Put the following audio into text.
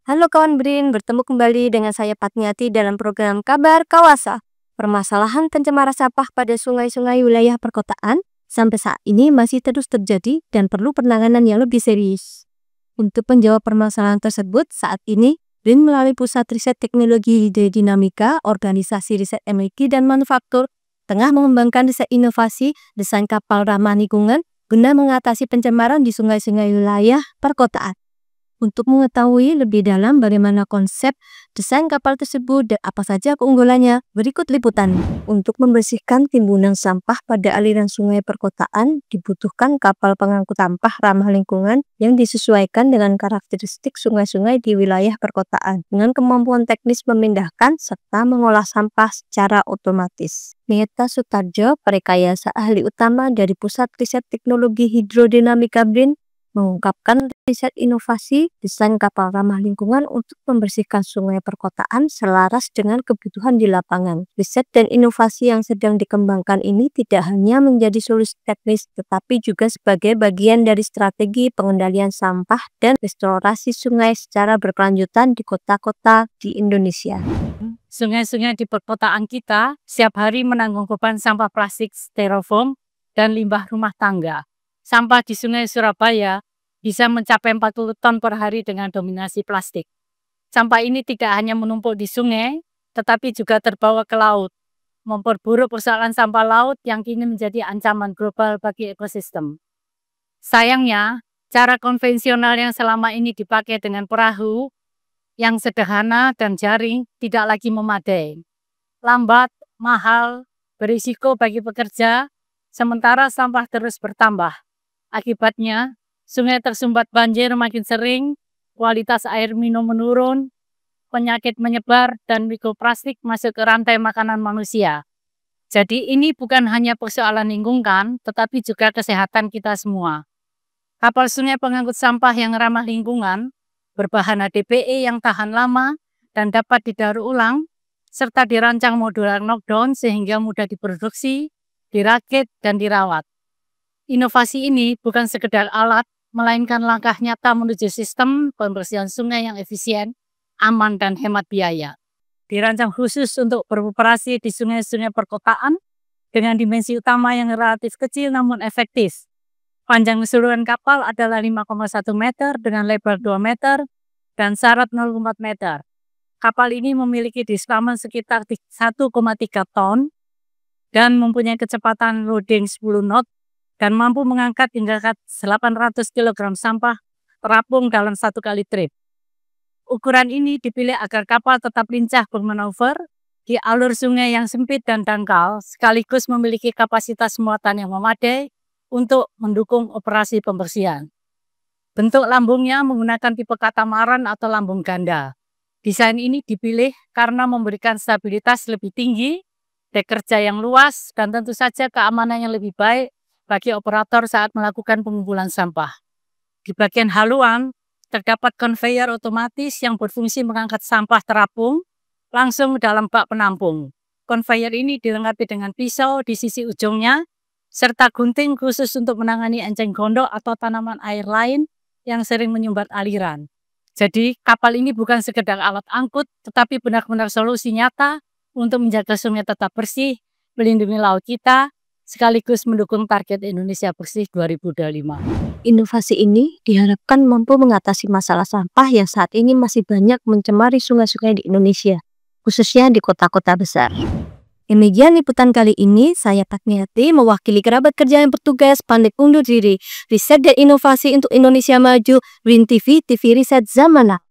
Halo kawan Brin, bertemu kembali dengan saya Patniati dalam program Kabar Kawasa. Permasalahan pencemaran sampah pada sungai-sungai wilayah perkotaan sampai saat ini masih terus terjadi dan perlu penanganan yang lebih serius. Untuk menjawab permasalahan tersebut, saat ini Brin melalui Pusat Riset Teknologi Hidrodinamika, Organisasi Riset Energi dan Manufaktur, tengah mengembangkan riset inovasi desain kapal ramah lingkungan guna mengatasi pencemaran di sungai-sungai wilayah perkotaan. Untuk mengetahui lebih dalam bagaimana konsep desain kapal tersebut dan apa saja keunggulannya, berikut liputan. Untuk membersihkan timbunan sampah pada aliran sungai perkotaan, dibutuhkan kapal pengangkut sampah ramah lingkungan yang disesuaikan dengan karakteristik sungai-sungai di wilayah perkotaan, dengan kemampuan teknis memindahkan serta mengolah sampah secara otomatis. Meta Sutarjo, Prekayasa Ahli Utama dari Pusat Riset Teknologi Hidrodinamika BRIN, mengungkapkan riset inovasi desain kapal ramah lingkungan untuk membersihkan sungai perkotaan selaras dengan kebutuhan di lapangan. Riset dan inovasi yang sedang dikembangkan ini tidak hanya menjadi solusi teknis, tetapi juga sebagai bagian dari strategi pengendalian sampah dan restorasi sungai secara berkelanjutan di kota-kota di Indonesia. Sungai-sungai di perkotaan kita setiap hari menanggung beban sampah plastik, styrofoam, dan limbah rumah tangga. Sampah di Sungai Surabaya bisa mencapai 40 ton per hari dengan dominasi plastik. Sampah ini tidak hanya menumpuk di sungai, tetapi juga terbawa ke laut, memperburuk persoalan sampah laut yang kini menjadi ancaman global bagi ekosistem. Sayangnya, cara konvensional yang selama ini dipakai dengan perahu yang sederhana dan jaring tidak lagi memadai. Lambat, mahal, berisiko bagi pekerja, sementara sampah terus bertambah. Akibatnya, sungai tersumbat banjir makin sering, kualitas air minum menurun, penyakit menyebar, dan mikroplastik masuk ke rantai makanan manusia. Jadi ini bukan hanya persoalan lingkungan, tetapi juga kesehatan kita semua. Kapal sungai pengangkut sampah yang ramah lingkungan, berbahan HDPE yang tahan lama dan dapat didaur ulang, serta dirancang modular knockdown sehingga mudah diproduksi, dirakit, dan dirawat. Inovasi ini bukan sekedar alat, melainkan langkah nyata menuju sistem pembersihan sungai yang efisien, aman, dan hemat biaya. Dirancang khusus untuk beroperasi di sungai-sungai perkotaan dengan dimensi utama yang relatif kecil namun efektif. Panjang keseluruhan kapal adalah 5,1 meter dengan lebar 2 meter dan syarat 0,4 meter. Kapal ini memiliki displacement sekitar 1,3 ton dan mempunyai kecepatan loading 10 knot dan mampu mengangkat hingga 800 kg sampah terapung dalam satu kali trip. Ukuran ini dipilih agar kapal tetap lincah bermanuver di alur sungai yang sempit dan dangkal, sekaligus memiliki kapasitas muatan yang memadai untuk mendukung operasi pembersihan. Bentuk lambungnya menggunakan tipe katamaran atau lambung ganda. Desain ini dipilih karena memberikan stabilitas lebih tinggi, dek kerja yang luas, dan tentu saja keamanan yang lebih baik bagi operator saat melakukan pengumpulan sampah. Di bagian haluan, terdapat konveyor otomatis yang berfungsi mengangkat sampah terapung langsung dalam bak penampung. Konveyor ini dilengkapi dengan pisau di sisi ujungnya, serta gunting khusus untuk menangani enceng gondok atau tanaman air lain yang sering menyumbat aliran. Jadi, kapal ini bukan sekedar alat angkut, tetapi benar-benar solusi nyata untuk menjaga sungai tetap bersih, melindungi laut kita, sekaligus mendukung target Indonesia Bersih 2025. Inovasi ini diharapkan mampu mengatasi masalah sampah yang saat ini masih banyak mencemari sungai-sungai di Indonesia, khususnya di kota-kota besar. Demikian liputan kali ini, saya Patniati mewakili kerabat kerja yang bertugas pamit undur diri. Riset dan inovasi untuk Indonesia Maju, BRIN TV, TV Riset Zaman Now.